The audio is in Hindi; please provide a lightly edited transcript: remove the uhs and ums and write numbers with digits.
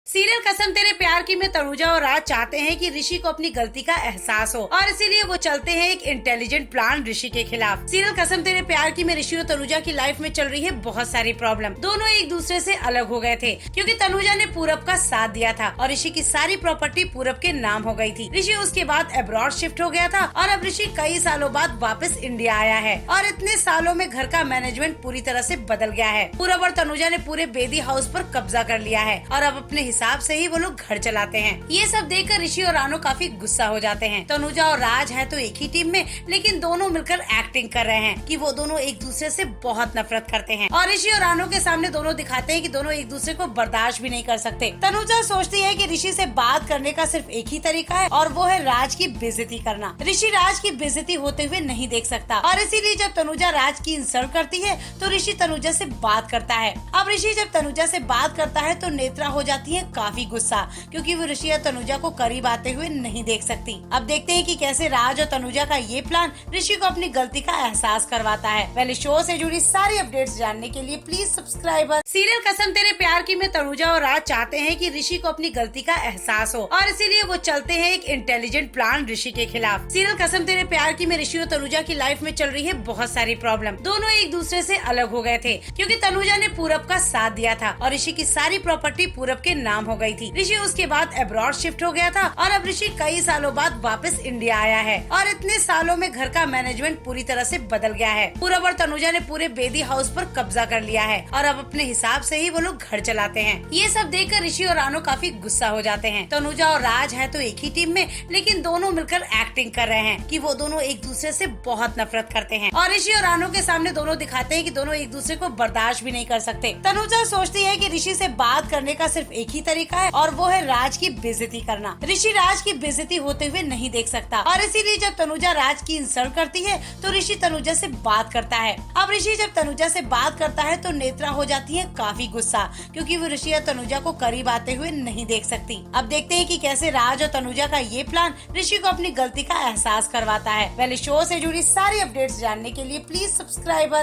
सीरियल कसम तेरे प्यार की में तनुजा और राज चाहते हैं कि ऋषि को अपनी गलती का एहसास हो और इसीलिए वो चलते हैं एक इंटेलिजेंट प्लान ऋषि के खिलाफ। सीरियल कसम तेरे प्यार की में ऋषि और तनुजा की लाइफ में चल रही है बहुत सारी प्रॉब्लम। दोनों एक दूसरे से अलग हो गए थे क्योंकि तनुजा ने पूरब का साथ दिया था और ऋषि की सारी प्रॉपर्टी पूरब के नाम हो गई थी। ऋषि उसके बाद अब्रॉड शिफ्ट हो गया था और अब ऋषि कई सालों बाद वापस इंडिया आया है और इतने सालों में घर का मैनेजमेंट पूरी तरह से बदल गया है। पूरब और तनुजा ने पूरे बेदी हाउस पर कब्जा कर लिया है और अब अपने हिसाब से ही वो लोग घर चलाते हैं। ये सब देखकर ऋषि और रानो काफी गुस्सा हो जाते हैं। तनुजा और राज है तो एक ही टीम में, लेकिन दोनों मिलकर एक्टिंग कर रहे हैं कि वो दोनों एक दूसरे से बहुत नफरत करते हैं और ऋषि और रानो के सामने दोनों दिखाते हैं कि दोनों एक दूसरे को बर्दाश्त भी नहीं कर सकते। तनुजा सोचती है कि ऋषि से बात करने का सिर्फ एक ही तरीका है और वो है राज की बेइज्जती करना। ऋषि राज की बेइज्जती होते हुए नहीं देख सकता और इसीलिए जब तनुजा राज की इंसल्ट करती है तो ऋषि तनुजा से बात करता है। अब ऋषि जब तनुजा से बात करता है तो नेत्रा हो जाती है काफी गुस्सा क्योंकि वो ऋषि और तनुजा को करीब आते हुए नहीं देख सकती। अब देखते हैं कि कैसे राज और तनुजा का ये प्लान ऋषि को अपनी गलती का एहसास करवाता है। पहले शो से जुड़ी सारी अपडेट्स जानने के लिए प्लीज सब्सक्राइब। सीरियल कसम तेरे प्यार की में तनुजा और राज चाहते हैं कि ऋषि को अपनी गलती का एहसास हो और इसीलिए वो चलते हैं एक इंटेलिजेंट प्लान ऋषि के खिलाफ। सीरियल कसम तेरे प्यार की में ऋषि और तनुजा की लाइफ में चल रही है बहुत सारी प्रॉब्लम। दोनों एक दूसरे से अलग हो गए थे क्योंकि तनुजा ने पूरब का साथ दिया था और ऋषि की सारी प्रॉपर्टी पूरब के नाम हो गई थी। ऋषि उसके बाद अब्रॉड शिफ्ट हो गया था और अब ऋषि कई सालों बाद वापस इंडिया आया है और इतने सालों में घर का मैनेजमेंट पूरी तरह से बदल गया है। पूरब और तनुजा ने पूरे बेदी हाउस पर कब्जा कर लिया है और अब अपने हिसाब से ही वो लोग घर चलाते हैं। ये सब देखकर ऋषि और रानो काफी गुस्सा हो जाते हैं। तनुजा और राज है तो एक ही टीम में, लेकिन दोनों मिलकर एक्टिंग कर रहे हैं कि वो दोनों एक दूसरे से बहुत नफरत करते हैं और ऋषि और रानो के सामने दोनों दिखाते हैं कि दोनों एक दूसरे को बर्दाश्त भी नहीं कर सकते। तनुजा सोचती है कि ऋषि से बात करने का सिर्फ एक ही तरीका है और वो है राज की बेइज्जती करना। ऋषि राज की बेइज्जती होते हुए नहीं देख सकता और इसीलिए जब तनुजा राज की इंसल्ट करती है तो ऋषि तनुजा से बात करता है। अब ऋषि जब तनुजा से बात करता है तो नेत्रा हो जाती है काफी गुस्सा क्योंकि वो ऋषि और तनुजा को करीब आते हुए नहीं देख सकती। अब देखते हैं कि कैसे राज और तनुजा का ये प्लान ऋषि को अपनी गलती का एहसास करवाता है। पहले शो से जुड़ी सारी अपडेट्स जानने के लिए प्लीज सब्सक्राइब।